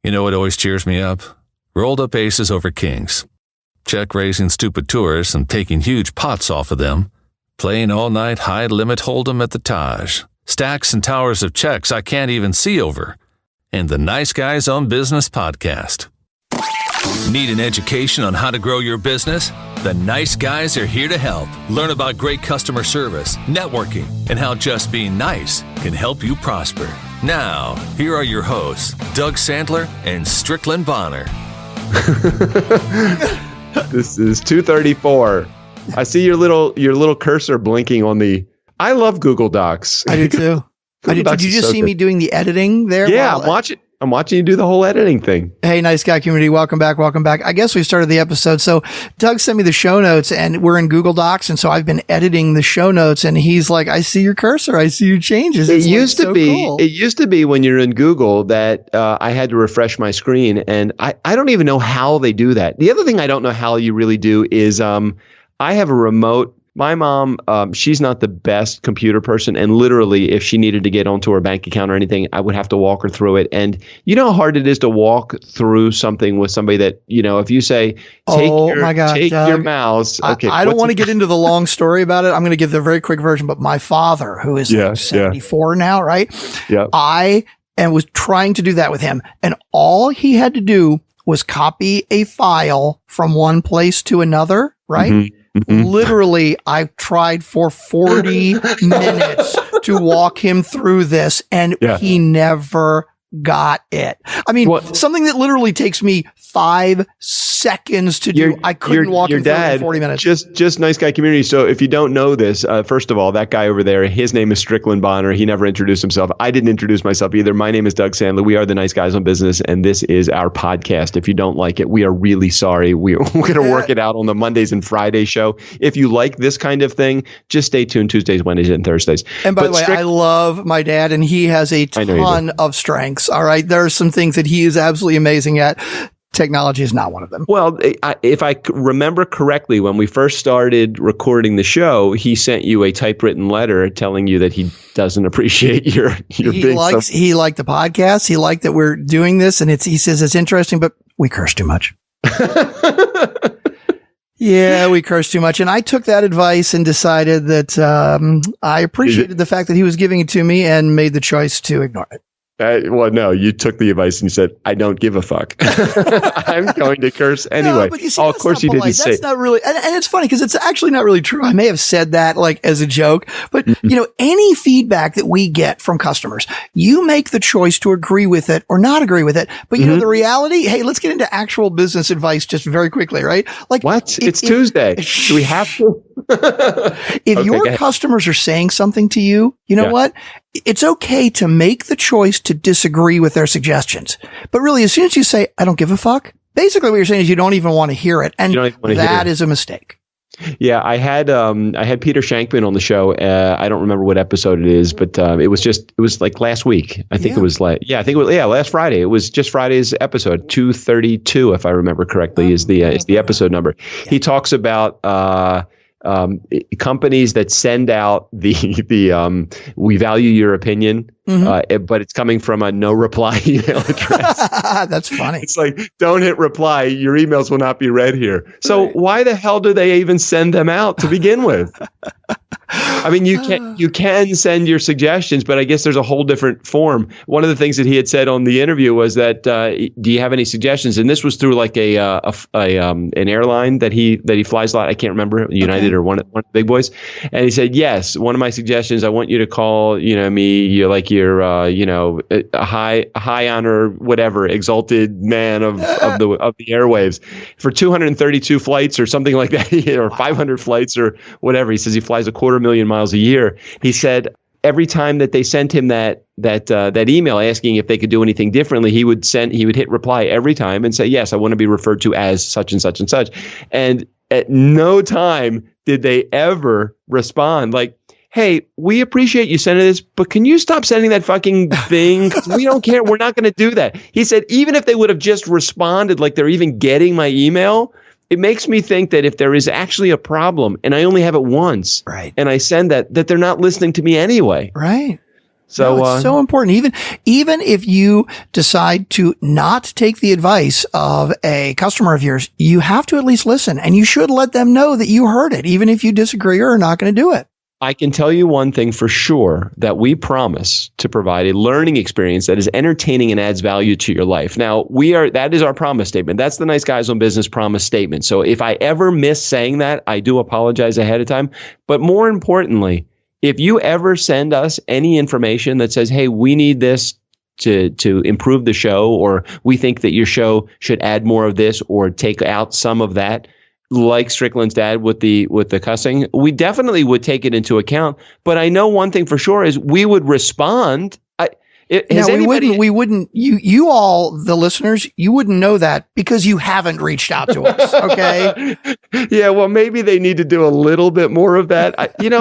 You know what always cheers me up? Rolled up aces over kings. Check raising stupid tourists and taking huge pots off of them. Playing all-night high-limit hold'em at the Taj. Stacks and towers of checks I can't even see over. And the Nice Guys on Business podcast. Need an education on how to grow your business? The Nice Guys are here to help. Learn about great customer service, networking, and how just being nice can help you prosper. Now, here are your hosts, Doug Sandler and Strickland Bonner. This is 234. I see your little cursor blinking on the. I love Google Docs. I do too. Did you just see me doing the editing there? Yeah, I'm watching you do the whole editing thing. Hey, Nice Guy community, welcome back. I guess we started the episode. So Doug sent me the show notes, and we're in Google Docs, and so I've been editing the show notes, and he's like, "I see your cursor, I see your changes." It used to be when you're in Google that I had to refresh my screen, and I don't even know how they do that. The other thing I don't know how you really do is I have a remote. My mom, she's not the best computer person. And literally, if she needed to get onto her bank account or anything, I would have to walk her through it. And you know how hard it is to walk through something with somebody that, if you say, take your mouse. Okay, I don't want to get into the long story about it. I'm going to give the very quick version. But my father, who is 74 now, right? Yeah. I was trying to do that with him. And all he had to do was copy a file from one place to another, right? Mm-hmm. Mm-hmm. Literally, I tried for 40 minutes to walk him through this, and he never got it. I mean, something that literally takes me 5 seconds to do. I couldn't walk him through it in 40 minutes. Just Nice Guy community. So if you don't know this, first of all, that guy over there, his name is Strickland Bonner. He never introduced himself. I didn't introduce myself either. My name is Doug Sandler. We are the Nice Guys on Business, and this is our podcast. If you don't like it, we are really sorry. We're going to work it out on the Mondays and Fridays show. If you like this kind of thing, just stay tuned Tuesdays, Wednesdays, and Thursdays. And by the way, I love my dad, and he has a ton of strengths. All right. There are some things that he is absolutely amazing at. Technology is not one of them. Well, if I remember correctly, when we first started recording the show, he sent you a typewritten letter telling you that he doesn't appreciate your He liked the podcast. He liked that we're doing this, and he says it's interesting, but we curse too much. Yeah, we curse too much. And I took that advice and decided that I appreciated the fact that he was giving it to me and made the choice to ignore it. Well, no, you took the advice and you said, I don't give a fuck. I'm going to curse anyway. No, but you see, of course you didn't say. That's not really, and it's funny because it's actually not really true. I may have said that like as a joke, but any feedback that we get from customers, you make the choice to agree with it or not agree with it. But the reality, hey, let's get into actual business advice just very quickly, right? Like what? It's Tuesday. Do we have to? If your customers are saying something to you, you know what? It's okay to make the choice to disagree with their suggestions. But really, as soon as you say, I don't give a fuck, basically what you're saying is you don't even want to hear it. And that is a mistake. Yeah, I had Peter Shankman on the show. I don't remember what episode it is, but it was like last week. I think it was last Friday. It was just Friday's episode 232, if I remember correctly, is the episode number. Yeah. He talks about companies that send out the we value your opinion, but it's coming from a no reply email address. That's funny. It's like, don't hit reply. Your emails will not be read here. So why the hell do they even send them out to begin with? I mean, you can send your suggestions, but I guess there's a whole different form. One of the things that he had said on the interview was that, do you have any suggestions? And this was through like an airline that he flies a lot. I can't remember, United or one of the big boys. And he said, yes, one of my suggestions, I want you to call, me, you're like your, a high honor, whatever, exalted man of the airwaves for 232 flights or something like that, or 500 flights or whatever. He says he flies 250,000 miles a year. He said every time that they sent him that email asking if they could do anything differently, he would hit reply every time and say, yes, I want to be referred to as such and such and such. And at no time did they ever respond like, hey, we appreciate you sending this, but can you stop sending that fucking thing? 'Cause we don't care. We're not going to do that. He said, even if they would have just responded like they're even getting my email, it makes me think that if there is actually a problem and I only have it once, right, and I send that they're not listening to me anyway. Right. So it's so important. Even if you decide to not take the advice of a customer of yours, you have to at least listen, and you should let them know that you heard it, even if you disagree or are not going to do it. I can tell you one thing for sure, that we promise to provide a learning experience that is entertaining and adds value to your life. Now, that is our promise statement. That's the Nice Guys on Business promise statement. So if I ever miss saying that, I do apologize ahead of time. But more importantly, if you ever send us any information that says, hey, we need this to improve the show, or we think that your show should add more of this or take out some of that, like Strickland's dad with the cussing, we definitely would take it into account. But I know one thing for sure is we would respond. We wouldn't. You all, the listeners, you wouldn't know that because you haven't reached out to us. Okay. Yeah. Well, maybe they need to do a little bit more of that.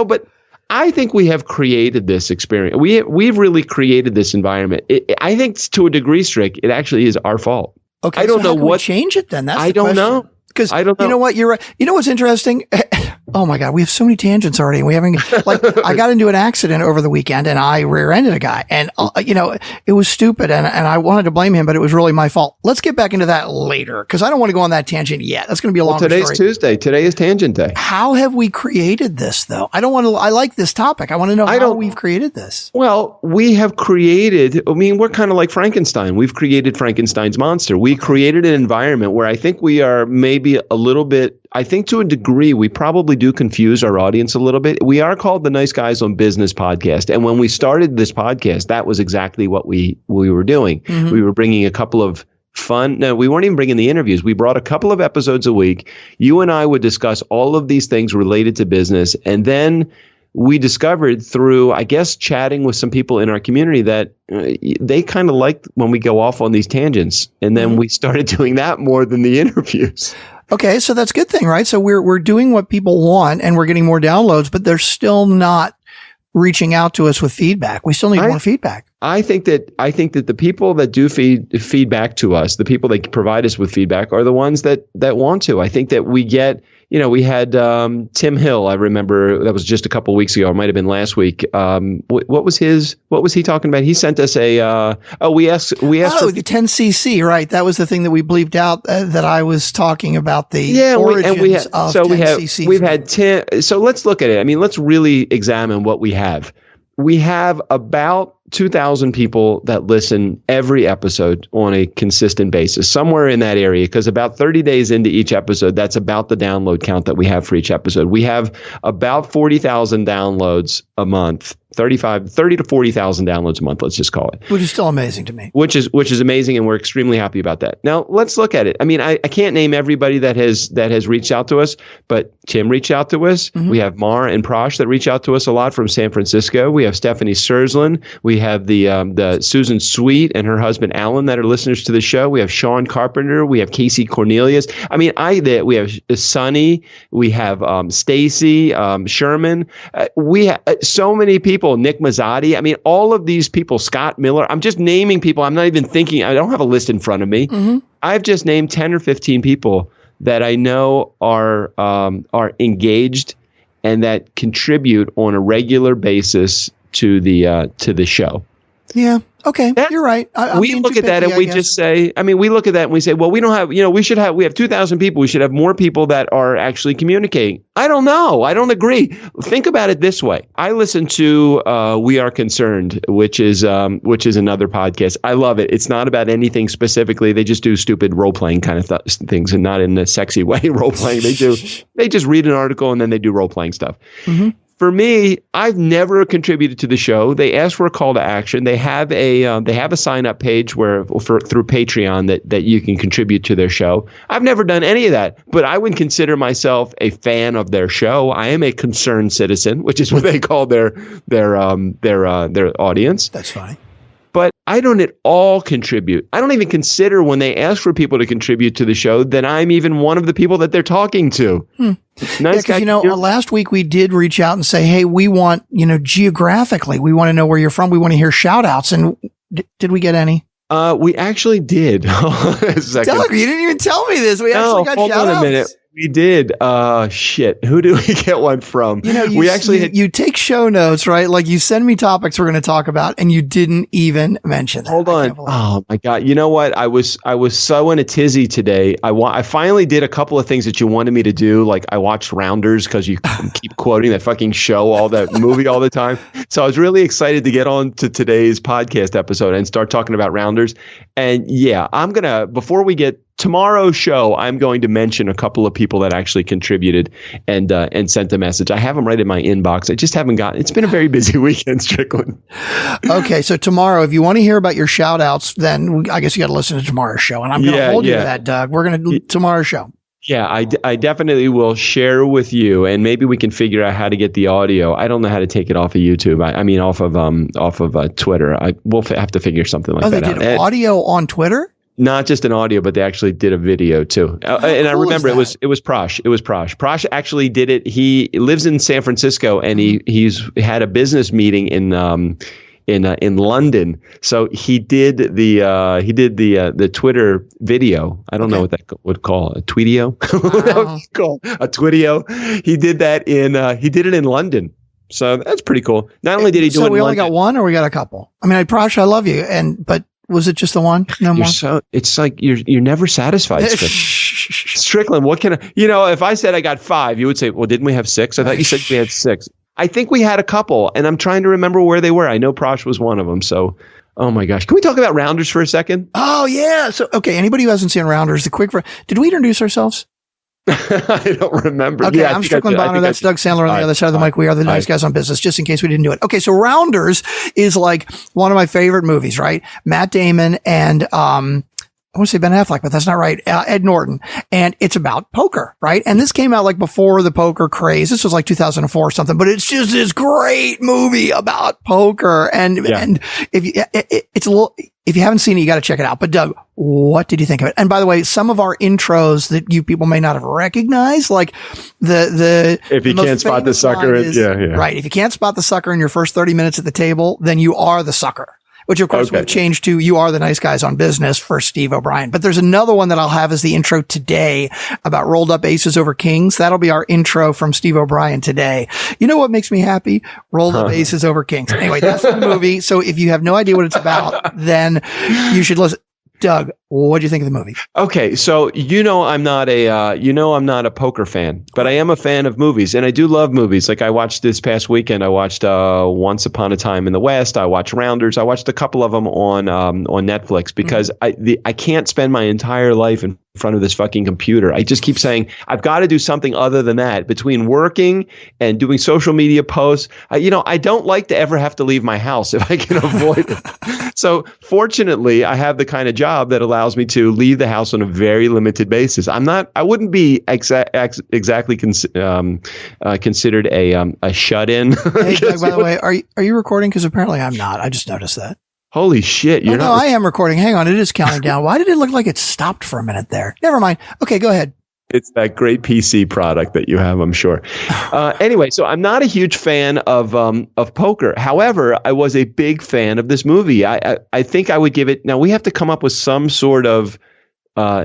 But I think we have created this experience. We've really created this environment. I think to a degree, Strick, it actually is our fault. Okay. I don't know what change it then. That's I don't know. Because you know what, you're right. You know what's interesting? Oh my God, we have so many tangents already. We haven't I got into an accident over the weekend and I rear-ended a guy, and it was stupid, and I wanted to blame him, but it was really my fault. Let's get back into that later because I don't want to go on that tangent yet. That's going to be a long story. Today's Tuesday. Today is Tangent Day. How have we created this though? I like this topic. I want to know how we've created this. Well, we have created. We're kind of like Frankenstein. We've created Frankenstein's monster. We created an environment where I think we are maybe a little bit, I think to a degree, we probably do confuse our audience a little bit. We are called the Nice Guys on Business podcast. And when we started this podcast, that was exactly what we were doing. Mm-hmm. We were bringing a couple of we weren't even bringing the interviews. We brought a couple of episodes a week. You and I would discuss all of these things related to business. And then we discovered through, I guess, chatting with some people in our community that they kind of liked when we go off on these tangents. And then we started doing that more than the interviews. Okay, so that's a good thing, right? So we're doing what people want and we're getting more downloads, but they're still not reaching out to us with feedback. We still need more feedback. I think that the people that do feedback to us, the people that provide us with feedback, are the ones that want to. I think that we get. We had Tim Hill. I remember that was just a couple of weeks ago. It might have been last week. What was he talking about? He sent us we asked for the 10cc, right? That was the thing that we bleeped out that I was talking about the origins of 10cc. We've had 10. So let's look at it. Let's really examine what we have. We have about 2,000 people that listen every episode on a consistent basis, somewhere in that area, because about 30 days into each episode, that's about the download count that we have for each episode. We have about 40,000 downloads a month, 30 to 40,000 downloads a month, let's just call it. Which is still amazing to me. Which is amazing, and we're extremely happy about that. Now, let's look at it. I can't name everybody that has reached out to us, but Tim reached out to us. Mm-hmm. We have Mar and Prosh that reach out to us a lot from San Francisco. We have Stephanie Sersland. We have the Susan Sweet and her husband Alan that are listeners to the show. We have Sean Carpenter. We have Casey Cornelius. We have Sonny. We have Stacy Sherman. We have so many people. Nick Mazzotti. All of these people, Scott Miller. I'm just naming people. I'm not even thinking. I don't have a list in front of me. Mm-hmm. I've just named 10 or 15 people that I know are engaged and that contribute on a regular basis to the show. Yeah. Okay. You're right. We look at that and we just say, we look at that and we say, well, we don't have, we have 2,000 people. We should have more people that are actually communicating. I don't know. I don't agree. Think about it this way. I listen to We Are Concerned, which is another podcast. I love it. It's not about anything specifically. They just do stupid role-playing kind of things, and not in a sexy way role-playing. They just read an article and then they do role-playing stuff. Mm-hmm. For me, I've never contributed to the show. They ask for a call to action. They have a sign up page through Patreon that you can contribute to their show. I've never done any of that, but I would consider myself a fan of their show. I am a concerned citizen, which is what they call their audience. That's fine. But I don't at all contribute. I don't even consider when they ask for people to contribute to the show that I'm even one of the people that they're talking to. Nice guy. Last week we did reach out and say, hey, we want, geographically, we want to know where you're from. We want to hear shout outs. And did we get any? We actually did. Doug, you didn't even tell me this. We actually got shout outs. Hold on a minute. We did. Shit. Who did we get one from? You take show notes, right? Like you send me topics we're going to talk about, and you didn't even mention that. Hold on. Oh my God. You know what? I was so in a tizzy today. I finally did a couple of things that you wanted me to do. Like I watched Rounders because you keep quoting that fucking show, that movie all the time. So I was really excited to get on to today's podcast episode and start talking about Rounders. And yeah, before we get tomorrow's show, I'm going to mention a couple of people that actually contributed and sent a message. I have them right in my inbox. I just haven't gotten. It's been a very busy weekend, Strickland. Okay, so tomorrow, if you want to hear about your shout outs, then I guess you got to listen to tomorrow's show. And I'm going to hold you to that, Doug. We're going to do tomorrow's show. Yeah, I definitely will share with you, and maybe we can figure out how to get the audio. I don't know how to take it off of YouTube. I mean, off of Twitter. We'll have to figure something like that out. They did audio on Twitter? Not just an audio, but they actually did a video too. And I remember it was Prosh. It was Prosh. Prosh actually did it. He lives in San Francisco, and he's had a business meeting in London. So he did the Twitter video. I don't know what that would call a tweetio. A tweetio. He did that he did it in London. So that's pretty cool. Not only did he do it in London. So we only got one, or we got a couple? I mean, Prosh, I love you, but was it just the one? No more. It's like you're never satisfied, Strickland. Strickland, what can I? If I said I got 5, you would say, well, didn't we have 6? I thought you said we had 6. I think we had a couple, and I'm trying to remember where they were. I know Prosh was one of them. So, oh my gosh, can we talk about Rounders for a second? Oh yeah. So okay, anybody who hasn't seen Rounders, did we introduce ourselves? I don't remember. Okay, I'm Strickland Bonner. That's Doug Sandler on the other side of the mic. We are the nice guys on business, just in case we didn't do it. Okay, so Rounders is like one of my favorite movies, right? Matt Damon and I want to say Ben Affleck, but that's not right. Ed Norton. And it's about poker, right? And this came out like before the poker craze. This was like 2004 or something, but it's just this great movie about poker. And if you haven't seen it, you got to check it out. But Doug, what did you think of it? And by the way, some of our intros that you people may not have recognized, like if you can't spot the sucker, right. If you can't spot the sucker in your first 30 minutes at the table, then you are the sucker. Which, of course, we've changed to You Are the Nice Guys on Business for Steve O'Brien. But there's another one that I'll have as the intro today about rolled up aces over kings. That'll be our intro from Steve O'Brien today. You know what makes me happy? Rolled up aces over kings. Anyway, that's the movie. So if you have no idea what it's about, then you should listen. Doug, what do you think of the movie? Okay, so I'm not a poker fan, but I am a fan of movies, and I do love movies. Like I watched this past weekend, I watched Once Upon a Time in the West. I watched Rounders. I watched a couple of them on Netflix because I can't spend my entire life in front of this fucking computer. I just keep saying I've got to do something other than that. Between working and doing social media posts, I don't like to ever have to leave my house if I can avoid it. So fortunately, I have the kind of job that allows me to leave the house on a very limited basis. I wouldn't be exactly considered a shut-in. Hey, Doug, by the way, are you recording? Because apparently I'm not. I just noticed that. Holy shit. You're not. No, I am recording. Hang on. It is counting down. Why did it look like it stopped for a minute there? Never mind. Okay, go ahead. It's that great PC product that you have, I'm sure. Anyway, so I'm not a huge fan of poker. However, I was a big fan of this movie. I think I would give it. Now we have to come up with some sort of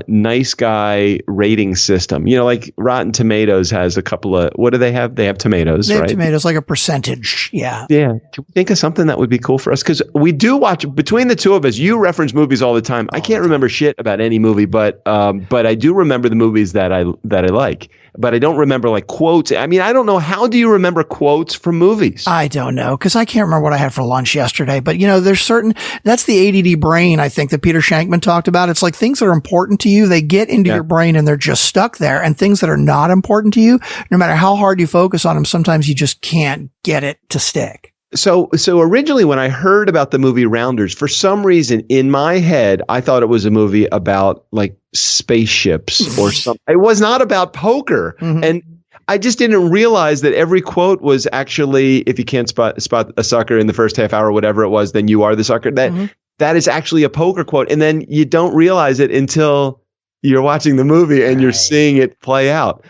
nice guy rating system. Like Rotten Tomatoes has a couple of. What do they have? They have tomatoes, right? They have tomatoes, like a percentage. Yeah. Yeah. Can we think of something that would be cool for us? Because we do watch between the two of us. You reference movies all the time. I can't remember shit about any movie, but I do remember the movies that I like. But I don't remember like quotes. I mean, I don't know. How do you remember quotes from movies? I don't know, because I can't remember what I had for lunch yesterday. But, that's the ADD brain, I think, that Peter Shankman talked about. It's like things that are important to you, they get into your brain and they're just stuck there. And things that are not important to you, no matter how hard you focus on them, sometimes you just can't get it to stick. So originally when I heard about the movie Rounders, for some reason in my head, I thought it was a movie about like spaceships or something. It was not about poker. Mm-hmm. And I just didn't realize that every quote was actually, if you can't spot a sucker in the first half hour, whatever it was, then you are the sucker. That is actually a poker quote. And then you don't realize it until you're watching the movie and you're seeing it play out.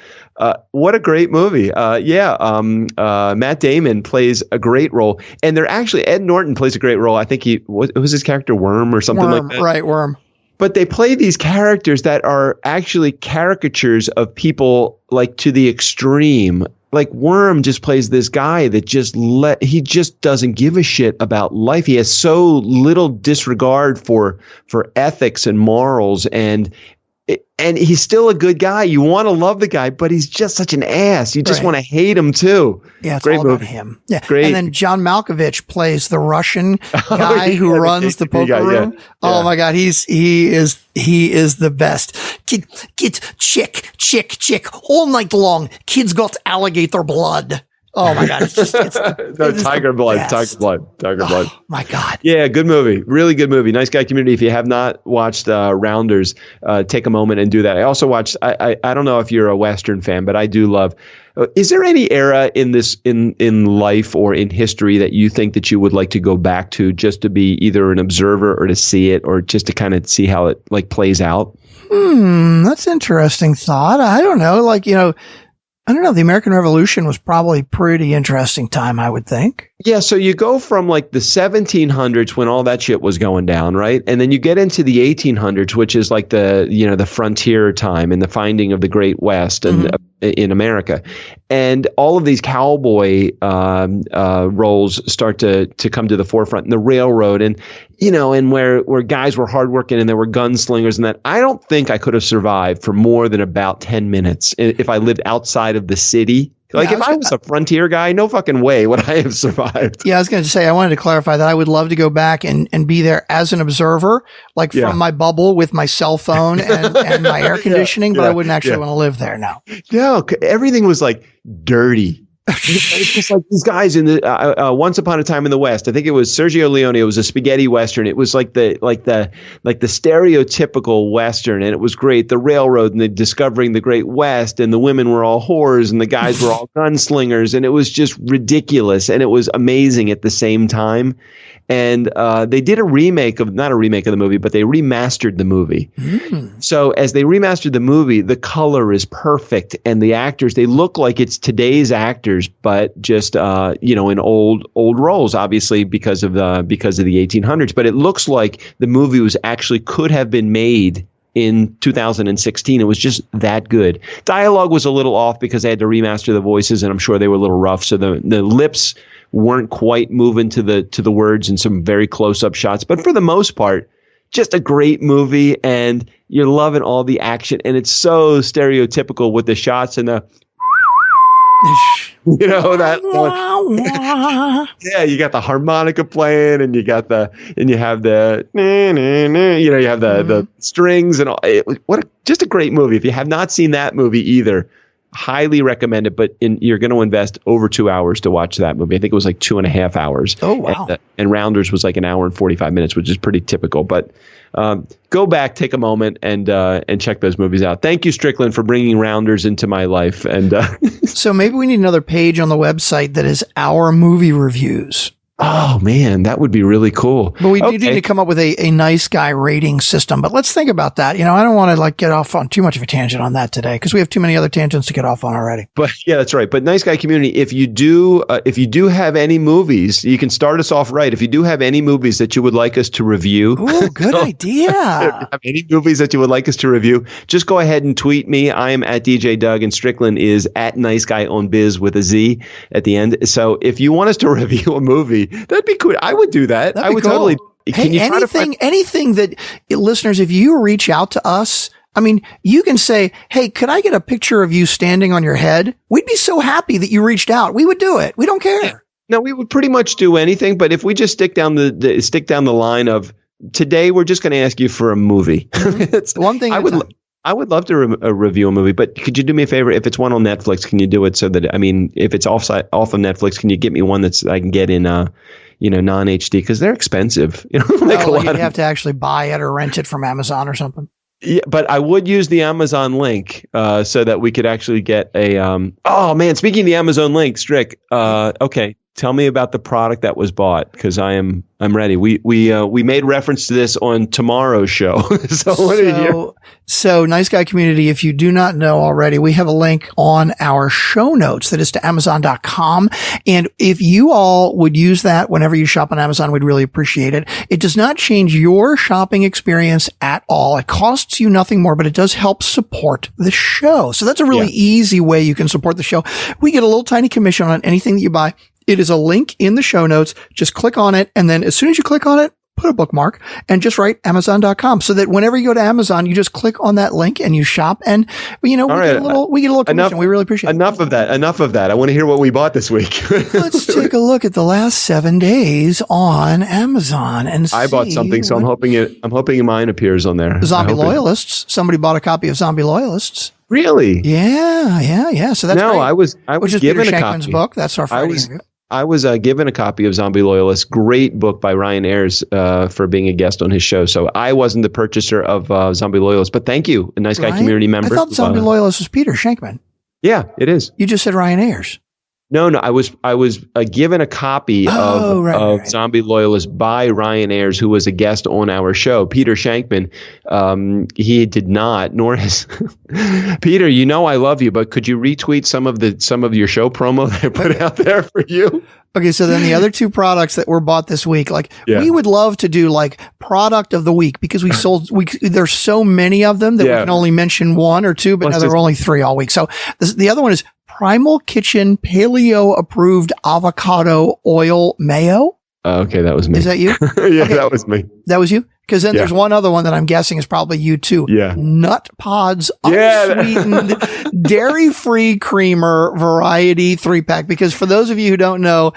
What a great movie. Matt Damon plays a great role. And Ed Norton plays a great role. I think was his character Worm or something like that? Right, Worm. But they play these characters that are actually caricatures of people, like, to the extreme. Like, Worm just plays this guy that he just doesn't give a shit about life. He has so little disregard for ethics and morals, and he's still a good guy. You want to love the guy, but he's just such an ass. You just want to hate him too. Yeah, it's great all movie. about him. Yeah, great. And then John Malkovich plays the Russian guy who runs the poker room. Yeah. Oh my God, he is the best. Kid, chick, all night long. Kids got alligator blood. Oh my God! Tiger blood. Oh my God! Yeah, good movie. Really good movie. Nice Guy Community. If you have not watched Rounders, take a moment and do that. I also watched. I don't know if you're a Western fan, but I do love. Is there any era in life or in history that you think that you would like to go back to, just to be either an observer or to see it, or just to kind of see how it like plays out? That's an interesting thought. I don't know. I don't know. The American Revolution was probably pretty interesting time, I would think. Yeah. So you go from like the 1700s when all that shit was going down, right? And then you get into the 1800s, which is like the frontier time and the finding of the Great West and in America. And all of these cowboy roles start to come to the forefront, and the railroad, and where guys were hardworking and there were gunslingers and that. I don't think I could have survived for more than about 10 minutes if I lived outside of the city. Like, if I was a frontier guy, no fucking way would I have survived. Yeah, I was going to say, I wanted to clarify that I would love to go back and be there as an observer, like from my bubble with my cell phone and my air conditioning, but I wouldn't actually want to live there now. No, everything was like dirty. It's just like these guys in the Once Upon a Time in the West. I think it was Sergio Leone. It was a spaghetti western. It was like the stereotypical western, and it was great. The railroad and the discovering the Great West, and the women were all whores, and the guys were all gunslingers, and it was just ridiculous, and it was amazing at the same time. And they did not a remake of the movie, but they remastered the movie. So as they remastered the movie, the color is perfect, and the actors, they look like it's today's actors, but just in old roles, obviously because of the 1800s. But it looks like the movie could have been made in 2016. It was just that good. Dialogue was a little off because they had to remaster the voices, and I'm sure they were a little rough, so the lips weren't quite moving to the words in some very close-up shots. But for the most part, just a great movie, and you're loving all the action, and it's so stereotypical with the shots and the that one. Yeah, you got the harmonica playing, and you have the the strings and all. Just a great movie. If you have not seen that movie either, highly recommend it, but you're going to invest over 2 hours to watch that movie. I think it was like 2.5 hours. Oh, wow. And Rounders was like 1 hour and 45 minutes, which is pretty typical. But go back, take a moment, and check those movies out. Thank you, Strickland, for bringing Rounders into my life. And so maybe we need another page on the website that is our movie reviews. Oh, man, that would be really cool. But we do need to come up with a nice guy rating system. But let's think about that. I don't want to get off on too much of a tangent on that today, because we have too many other tangents to get off on already. But yeah, that's right. But Nice Guy Community, if you do have any movies, you can start us off right. If you do have any movies that you would like us to review. Oh, good idea. If you have any movies that you would like us to review, just go ahead and tweet me. I am at DJ Doug, and Strickland is at Nice Guy on Biz with a Z at the end. So if you want us to review a movie, that'd be cool. I would do that. I would totally. Hey, anything that listeners, if you reach out to us, I mean, you can say, hey, could I get a picture of you standing on your head? We'd be so happy that you reached out. We would do it. We don't care. No, we would pretty much do anything. But if we just stick down the line of today, we're just going to ask you for a movie. One thing I would love to review a movie, but could you do me a favor? If it's one on Netflix, can you do it so that, if it's off of Netflix, can you get me one I can get in, non-HD? Because they're expensive. You'd have to actually buy it or rent it from Amazon or something. Yeah, but I would use the Amazon link so that we could actually get a. Oh man, speaking of the Amazon link, Strick. Okay, Tell me about the product that was bought, because I'm ready. We made reference to this on tomorrow's show. So Nice Guy Community, if you do not know already, we have a link on our show notes that is to Amazon.com. And if you all would use that whenever you shop on Amazon, we'd really appreciate it. It does not change your shopping experience at all. It costs you nothing more, but it does help support the show. So that's a really easy way you can support the show. We get a little tiny commission on anything that you buy. It is a link in the show notes. Just click on it. And then as soon as you click on it, put a bookmark and just write Amazon.com, so that whenever you go to Amazon, you just click on that link and you shop. And, we get a little commission. We really appreciate it. Enough of that. I want to hear what we bought this week. Let's take a look at the last 7 days on Amazon and see. I bought something, so I'm hoping mine appears on there. Zombie Loyalists. Somebody bought a copy of Zombie Loyalists. Really? Yeah. So that's great. I was Which is given Peter a Shankman's copy. book. That's our Friday interview. I was given a copy of Zombie Loyalists. Great book by Ryan Ayers for being a guest on his show. So I wasn't the purchaser of Zombie Loyalists, but thank you, a Nice Guy community member. I thought Zombie Loyalists was Peter Shankman. Yeah, it is. You just said Ryan Ayers. No, I was given a copy of Zombie Loyalist by Ryan Ayers, who was a guest on our show. Peter Shankman, he did not, nor has Peter. You know I love you, but could you retweet some of your show promo that I put out there for you? Okay, so then the other two products that were bought this week, we would love to do product of the week, because there's so many of them that we can only mention one or two, but now there were only 3 all week. So the other one is Primal Kitchen Paleo Approved Avocado Oil Mayo. Okay, that was me. Is that you? Yeah, okay. That was me. That was you? Because then there's one other one that I'm guessing is probably you too. Yeah. Nut Pods Unsweetened Dairy-Free Creamer Variety 3-pack. Because for those of you who don't know,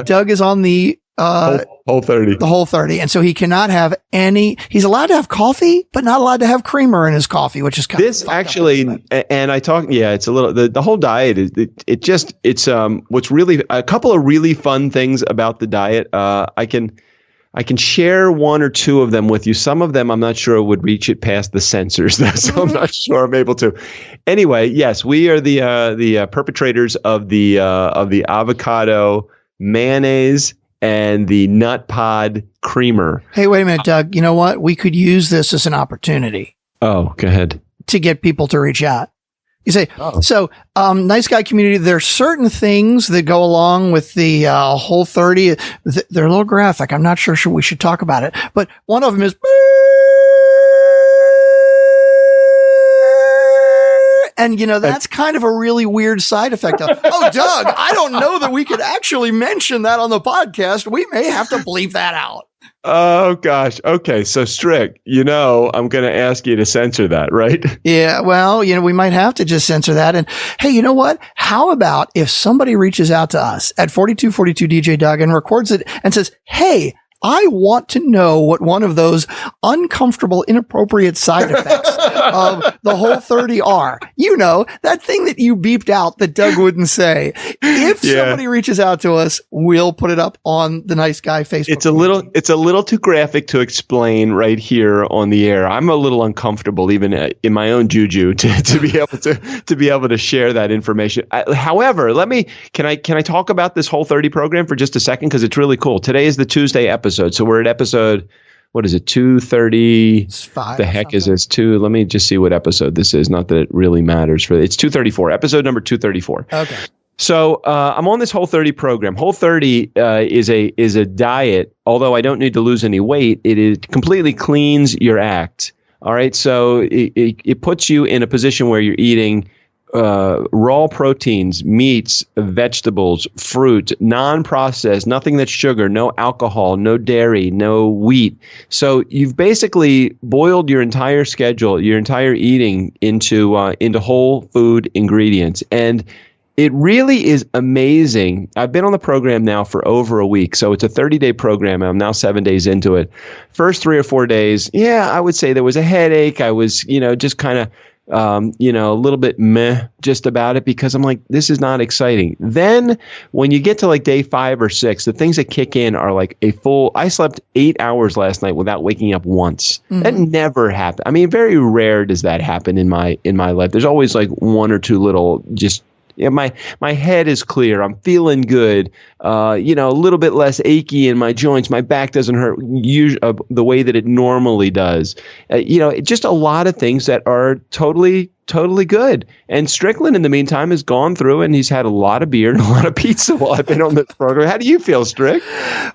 Doug is on the Whole 30. The Whole 30. And so he cannot have he's allowed to have coffee, but not allowed to have creamer in his coffee, which is kind of actually, and I talk, it's a little, the whole diet is, it's what's really, a couple of really fun things about the diet. I can share 1 or 2 of them with you. Some of them I'm not sure would reach it past the censors, so I'm not sure I'm able to. Anyway, yes, we are the perpetrators of the avocado mayonnaise and the nut pod creamer. Hey, wait a minute, Doug. You know what? We could use this as an opportunity. Oh, go ahead. To get people to reach out. You say, Nice Guy Community, there are certain things that go along with the Whole 30. They're a little graphic. I'm not sure we should talk about it. But one of them is, and that's kind of a really weird side effect of, Doug, I don't know that we could actually mention that on the podcast. We may have to bleep that out. Oh, gosh. Okay. So Strick, I'm going to ask you to censor that, right? Yeah. Well, we might have to just censor that. And hey, you know what? How about if somebody reaches out to us at 4242 DJ Doug and records it and says, hey, I want to know what one of those uncomfortable, inappropriate side effects of the Whole 30 are. That thing that you beeped out that Doug wouldn't say. If somebody reaches out to us, we'll put it up on the Nice Guy Facebook. It's a little too graphic to explain right here on the air. I'm a little uncomfortable, even in my own juju, to be able to share that information. However, can I talk about this Whole 30 program for just a second, because it's really cool. Today is the Tuesday episode. So we're at episode, what is it, 230? The heck is this? Let me just see what episode this is. Not that it really matters. It's 234, episode number 234. Okay. So I'm on this Whole 30 program. Whole 30 is a diet. Although I don't need to lose any weight, it completely cleans your act. All right. So it puts you in a position where you're eating raw proteins, meats, vegetables, fruit, non-processed, nothing that's sugar, no alcohol, no dairy, no wheat. So you've basically boiled your entire schedule, your entire eating into whole food ingredients. And it really is amazing. I've been on the program now for over a week. So it's a 30-day program. I'm now 7 days into it. First 3 or 4 days, I would say there was a headache. I was, just kind of a little bit meh just about it, because I'm like, this is not exciting. Then when you get to day 5 or 6, the things that kick in are I slept 8 hours last night without waking up once. Mm-hmm. That never happened. I mean, very rare does that happen in my life. There's always 1 or 2 little just my head is clear. I'm feeling good. A little bit less achy in my joints. My back doesn't hurt the way that it normally does. Just a lot of things that are totally good. And Strickland, in the meantime, has gone through and he's had a lot of beer and a lot of pizza while I've been on this program. How do you feel, Strick?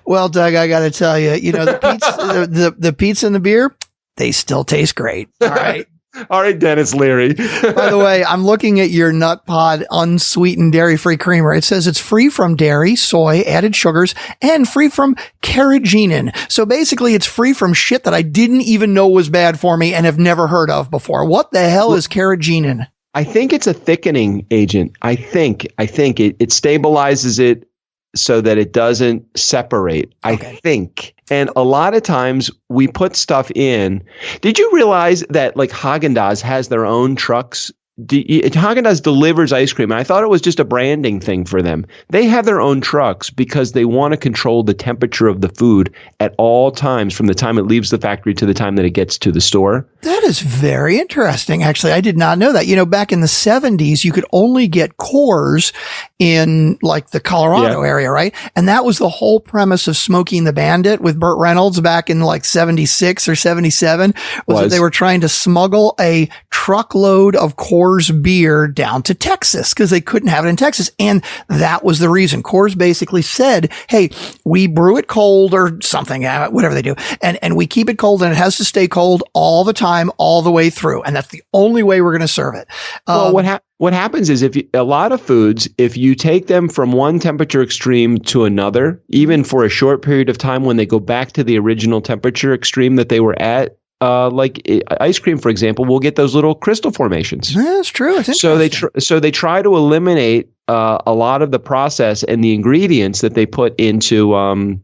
Well, Doug, I got to tell you, the pizza and the beer, they still taste great. All right. All right, Dennis Leary. By the way, I'm looking at your Nut Pod unsweetened dairy-free creamer. It says it's free from dairy, soy, added sugars, and free from carrageenan. So basically, it's free from shit that I didn't even know was bad for me and have never heard of before. What the hell is carrageenan? I think it's a thickening agent. I think it stabilizes it so that it doesn't separate. Okay. I think. And a lot of times we put stuff in. Did you realize that like HaagenDazs has their own trucks? HaagenDazs delivers ice cream. And I thought it was just a branding thing for them. They have their own trucks because they want to control the temperature of the food at all times from the time it leaves the factory to the time that it gets to the store. That is very interesting. Actually, I did not know that. Back in the 70s, you could only get Coors in like the Colorado area, right? And that was the whole premise of Smokey and the Bandit with Burt Reynolds back in like 76 or 77 was that they were trying to smuggle a truckload of Coors beer down to Texas because they couldn't have it in Texas. And that was the reason. Coors basically said, hey, we brew it cold or something, whatever they do. And we keep it cold and it has to stay cold all the time, all the way through. And that's the only way we're going to serve it. Well, what happens is a lot of foods, if you take them from one temperature extreme to another, even for a short period of time when they go back to the original temperature extreme that they were at, like ice cream, for example, will get those little crystal formations. That's true. So they try to eliminate a lot of the process and the ingredients that they put into.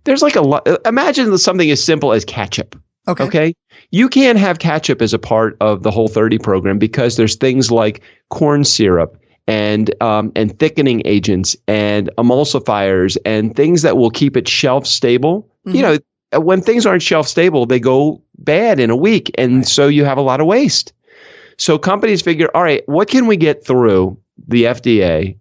There's like a lot. Imagine something as simple as ketchup. Okay. You can't have ketchup as a part of the Whole30 program because there's things like corn syrup and thickening agents and emulsifiers and things that will keep it shelf stable. Mm-hmm. When things aren't shelf stable, they go bad in a week. And so you have a lot of waste. So companies figure, all right, what can we get through the FDA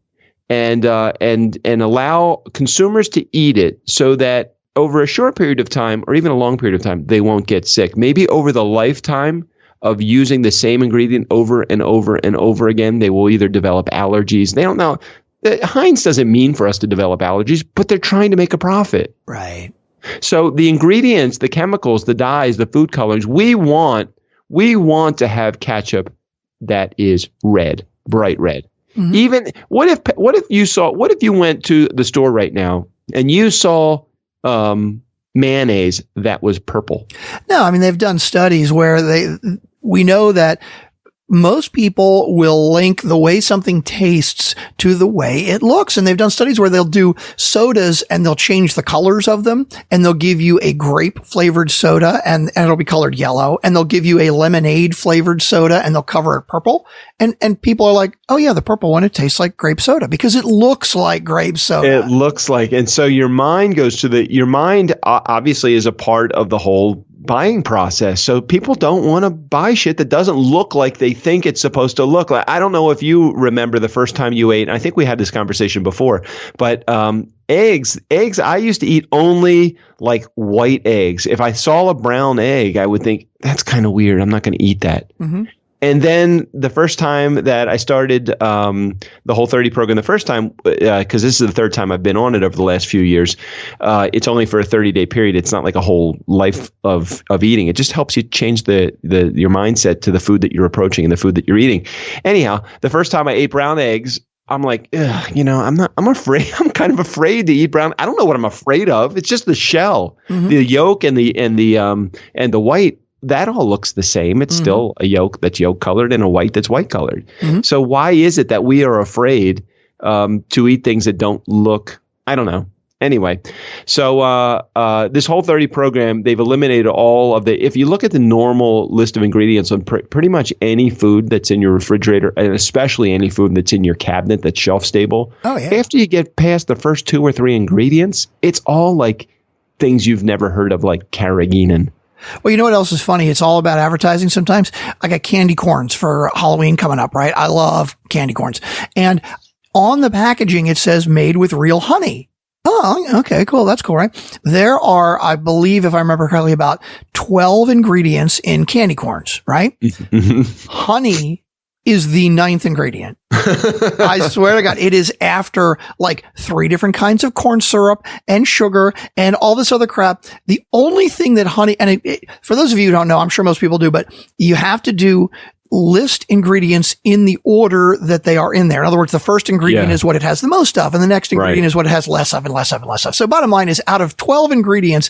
and allow consumers to eat it so that over a short period of time or even a long period of time, they won't get sick. Maybe over the lifetime of using the same ingredient over and over and over again, they will either develop allergies. They don't know. Heinz doesn't mean for us to develop allergies, but they're trying to make a profit. Right. So the ingredients, the chemicals, the dyes, the food colorings, we want to have ketchup that is red, bright red. Mm-hmm. Even what if you went to the store right now and you saw mayonnaise that was purple? No, I mean, they've done studies where we know that most people will link the way something tastes to the way it looks. And they've done studies where they'll do sodas and they'll change the colors of them and they'll give you a grape flavored soda and it'll be colored yellow, and they'll give you a lemonade flavored soda and they'll cover it purple. And people are like, oh yeah, the purple one, it tastes like grape soda because it looks like grape soda. It looks like, and so your mind goes to your mind obviously is a part of the whole buying process. So people don't want to buy shit that doesn't look like they think it's supposed to look like. I don't know if you remember the first time you ate, and I think we had this conversation before, but eggs, I used to eat only like white eggs. If I saw a brown egg, I would think that's kind of weird. I'm not going to eat that. Mm-hmm. And then the first time that I started the Whole30 program, the first time, because this is the third time I've been on it over the last few years, it's only for a 30-day period. It's not like a whole life of eating. It just helps you change your mindset to the food that you're approaching and the food that you're eating. Anyhow, the first time I ate brown eggs, I'm like, I'm afraid. I'm kind of afraid to eat brown. I don't know what I'm afraid of. It's just the shell, mm-hmm. the yolk and the white. That all looks the same. It's mm-hmm. still a yolk that's yolk colored and a white that's white colored. Mm-hmm. So why is it that we are afraid to eat things that don't look? I don't know. Anyway, so this Whole30 program, they've eliminated all of if you look at the normal list of ingredients on pretty much any food that's in your refrigerator, and especially any food that's in your cabinet that's shelf stable. Oh, yeah. After you get past the first 2 or 3 ingredients, it's all like things you've never heard of, like carrageenan. Well, you know what else is funny? It's all about advertising sometimes. I got candy corns for Halloween coming up, right? I love candy corns. And on the packaging, it says made with real honey. Oh, okay, cool. That's cool, right? There are, I believe, if I remember correctly, about 12 ingredients in candy corns, right? Honey is the 9th ingredient. I swear to God, it is after like 3 different kinds of corn syrup and sugar and all this other crap. The only thing that honey, and for those of you who don't know, I'm sure most people do, but you have to list ingredients in the order that they are in there. In other words, the first ingredient is what it has the most of, and the next ingredient is what it has less of and less of and less of. So bottom line is, out of 12 ingredients,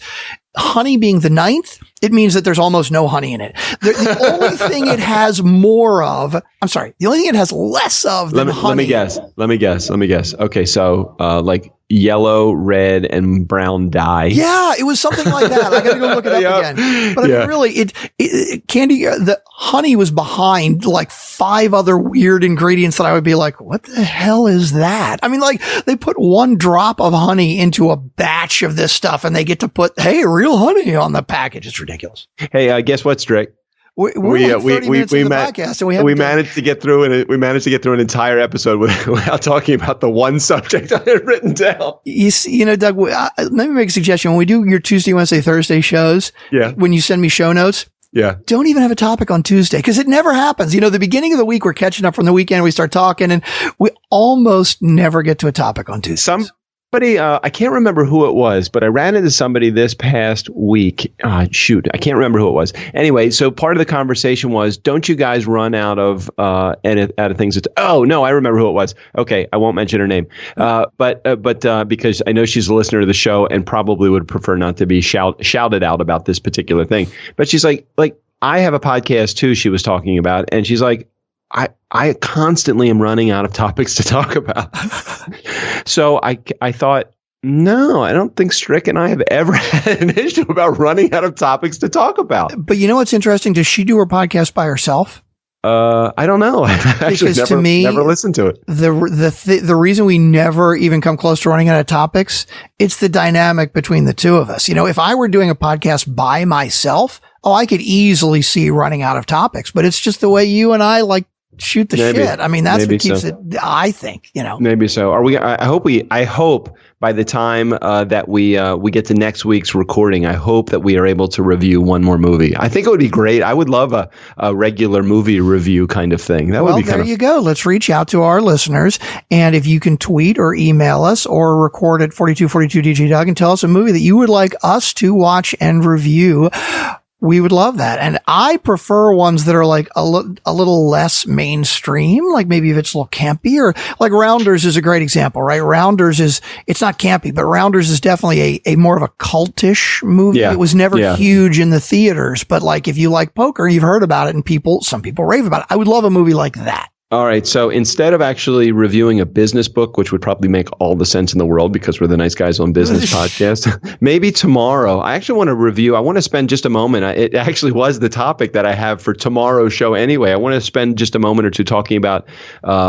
honey being the 9th, it means that there's almost no honey in it. The only thing it has more of, the only thing it has less of than honey. Let me guess. Okay, so like yellow, red, and brown dye. Yeah, it was something like that. I got to go look it up again. But I mean, really, the honey was behind like 5 other weird ingredients that I would be like, what the hell is that? I mean, like, they put 1 drop of honey into a batch of this stuff, and they get to put, hey, real honey on the package. It's ridiculous. Hey, guess what, Strick? We podcast, and we managed to get through an entire episode without talking about the one subject I had written down. You know, Doug, let me make a suggestion. When we do your Tuesday, Wednesday, Thursday shows, when you send me show notes, don't even have a topic on Tuesday, because it never happens. You know, the beginning of the week, we're catching up from the weekend, we start talking, and we almost never get to a topic on Tuesday. Somebody, I can't remember who it was, but I ran into somebody this past week. I can't remember who it was. Anyway, so part of the conversation was, don't you guys run out of things? Oh, no, I remember who it was. Okay, I won't mention her name. But because I know she's a listener to the show and probably would prefer not to be shouted out about this particular thing. But she's like, I have a podcast too, she was talking about. And she's like, I constantly am running out of topics to talk about. So I thought, no, I don't think Strick and I have ever had an issue about running out of topics to talk about. But you know what's interesting? Does she do her podcast by herself? I don't know. I've actually never listened to it. The reason we never even come close to running out of topics, it's the dynamic between the two of us. You know, if I were doing a podcast by myself, I could easily see running out of topics, but it's just the way you and I shoot the shit. I mean, that's what keeps it, I think, you know. Maybe so. I hope by the time that we get to next week's recording, I hope that we are able to review one more movie. I think it would be great. I would love a regular movie review kind of thing. That would be there you go. Let's reach out to our listeners. And if you can tweet or email us or record at 4242 DJ Doug and tell us a movie that you would like us to watch and review, we would love that. And I prefer ones that are like a little less mainstream, like maybe if it's a little campy, or like Rounders is a great example, right? Rounders it's not campy, but Rounders is definitely a more of a cultish movie. Yeah. It was never huge in the theaters, but like if you like poker, you've heard about it, and some people rave about it. I would love a movie like that. All right. So instead of actually reviewing a business book, which would probably make all the sense in the world because we're the Nice Guys on Business podcast, maybe tomorrow, I actually want to spend just a moment. It actually was the topic that I have for tomorrow's show anyway. I want to spend just a moment or two talking about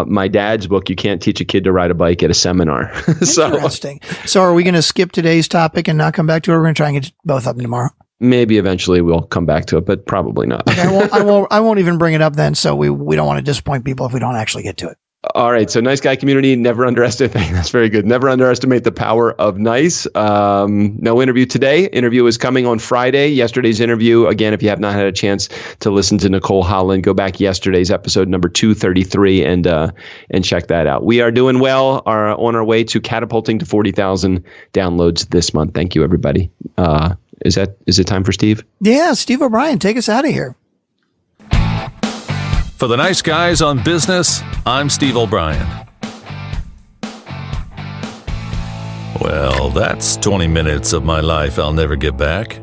my dad's book, You Can't Teach a Kid to Ride a Bike at a Seminar. Interesting. So are we going to skip today's topic and not come back to it? We're going to try and get both of them tomorrow. Maybe eventually we'll come back to it, but probably not. Okay, I won't even bring it up then. So we don't want to disappoint people if we don't actually get to it. All right. So Nice Guy community, never underestimate. That's very good. Never underestimate the power of nice. No interview today. Interview is coming on Friday. Yesterday's interview. Again, if you have not had a chance to listen to Nicole Holland, go back yesterday's episode number 233 and check that out. We are doing well. Are on our way to catapulting to 40,000 downloads this month. Thank you, everybody. Is it time for Steve? Yeah, Steve O'Brien, take us out of here. For the Nice Guys on Business, I'm Steve O'Brien. Well, that's 20 minutes of my life I'll never get back.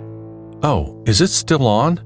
Oh, is it still on?